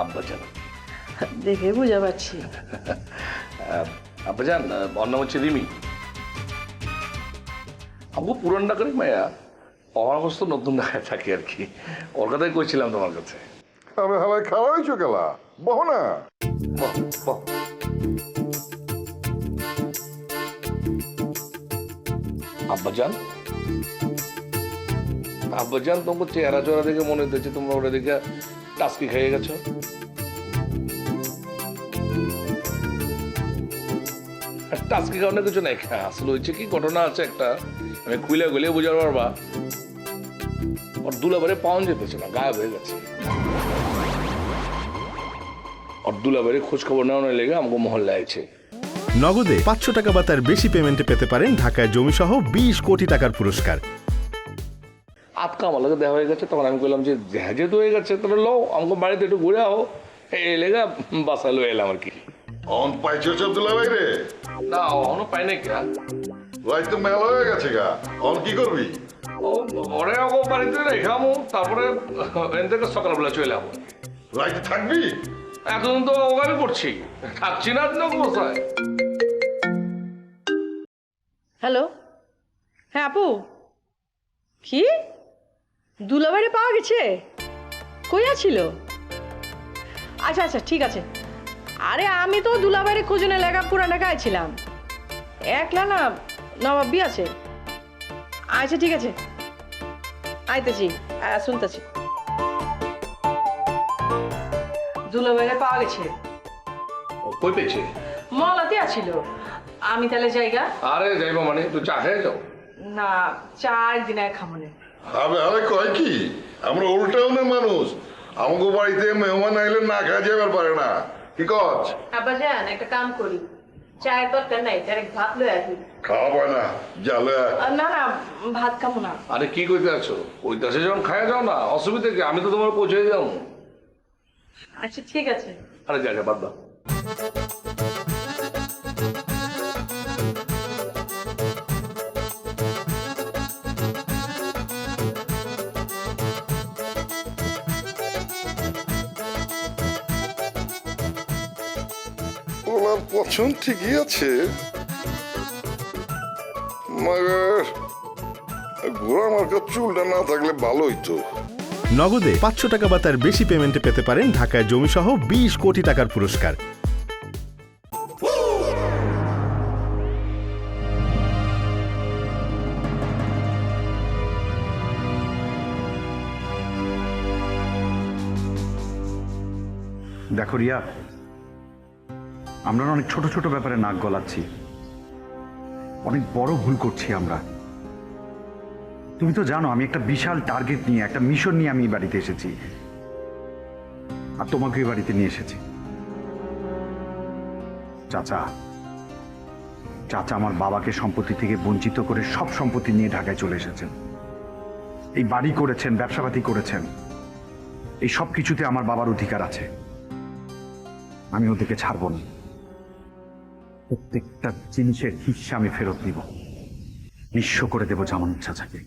আব্বাজান। দেখে বুঝা পাচ্ছি। আব্বাজান, ওর নাম হচ্ছে রিমি। আমাকে পুরান ঢাকার মায়া, আমার অবস্থা নতুন ঢাকায় থাকে আর কি। ওর কথাই কইছিলাম তোমার কাছে। আমি হালাই খাওয়া হয়েছো গেলা বহ না। বাহ, বাহ। আব্বাজান, আব্বাজান, তোমার চেহারা চোরা দেখে মনে হচ্ছে তোমরা ওটা দেখে টাস্কি খেয়ে গেছো। টাস্কি খাওয়ানোর কিছু নাই, আসলে হয়েছে কি ঘটনা আছে একটা, আমি খুলে খুলে বুঝার পারবা। ওর দুলাবারে পাওয়া যেতেছে না, গায়েব হয়ে গেছে। ওর দুলাবারে খোঁজ খবর নেওয়ার লেগে আমাকে মহল্লায় আছে। নগদে 500 টাকা বা তার বেশি পেমেন্টে পেতে পারেন ঢাকায় জমিসহ 20 কোটি টাকার পুরস্কার। আটকা আমার লাগে দেওয়া হয়ে গেছে, তখন আমি বললাম যে যেহেতু হয়ে গেছে তাহলে লো আমাকে বাড়িতে একটু ঘুরে আও, এই লেগা বাসা লো এলাম আর কি। অন পাইছো চব্দুলা ভাই রে? না অন্য পাই নাই কে, রাত তো মেলা হয়ে গেছে গা, অন কি করবি? ওরে ওকে বাড়িতে রেখামো, তারপরে এখান থেকে সকালবেলা চলে যাবো। রাইতে থাকবি? এখন তো ওখানে করছি, থাকছি না কোথায়। হ্যালো, হ্যাঁ আপু, কি দুলাভাইরে পাওয়া গেছে? কই ছিল? আচ্ছা আচ্ছা ঠিক আছে। আরে আমি তো দুলাভাইরে খোঁজনে লেখা পুরান ঢাকায় ছিলাম, একলা না নবাবী আছে। আচ্ছা ঠিক আছে, আইতেছি, শুনতেছি। দুলাভাইরে পাওয়া গেছে। কই পেয়েছে? মলাতে আছিল। আমি তাহলে জায়গা? আরে যাইবো মানে একটু চা খেয়ে যাও। না, 4 দিনে খামনে। আবে আরে কয় কি, আমরা উল্টাউনের মানুষ, আমাকে বাড়িতে মেহমান আইলে না খাওয়া যাবার পারে না, কি কচ? আব্বা যান একটা কাম করি, চায়ের দরকার নাই, ডাইরেক্ট ভাত লয়ে আসি। খাওয়া পায় না, জালে না না, ভাত খাবো না। আরে কি কইতে আছো, ওই দেশে যখন খায়া যাও না, অসুবিধা কি, আমি তো তোমার পৌঁছে যাবো। আচ্ছা ঠিক আছে। আরে যা যা, বাদ দাও। ওনার পছন্দ ঠিকই আছে, মগর ঘোড়া মার্কার চুলটা না থাকলে ভালো হইতো। নগদে 500 টাকা বা তার বেশি পেমেন্টে পেতে পারেন ঢাকায় জমিসহ 20 কোটি টাকার পুরস্কার। দেখো রিয়া, আমরা অনেক ছোট ছোট ব্যাপারে নাক গলাচ্ছি, অনেক বড় ভুল করছি আমরা। তুমি তো জানো আমি একটা বিশাল টার্গেট নিয়ে, একটা মিশন নিয়ে আমি এই বাড়িতে এসেছি, আর তোমাকে এই বাড়িতে নিয়ে এসেছি। চাচা চাচা আমার বাবাকে সম্পত্তি থেকে বঞ্চিত করে সব সম্পত্তি নিয়ে ঢাকায় চলে এসেছেন। এই বাড়ি করেছেন, ব্যবসাপাতি করেছেন, এই সব কিছুতে আমার বাবার অধিকার আছে। আমি ওদেরকে ছাড়ব না, প্রত্যেকটা জিনিসের হিস্সা আমি ফেরত দিব, নিঃস্ব করে দেবো জামান চাচাকে।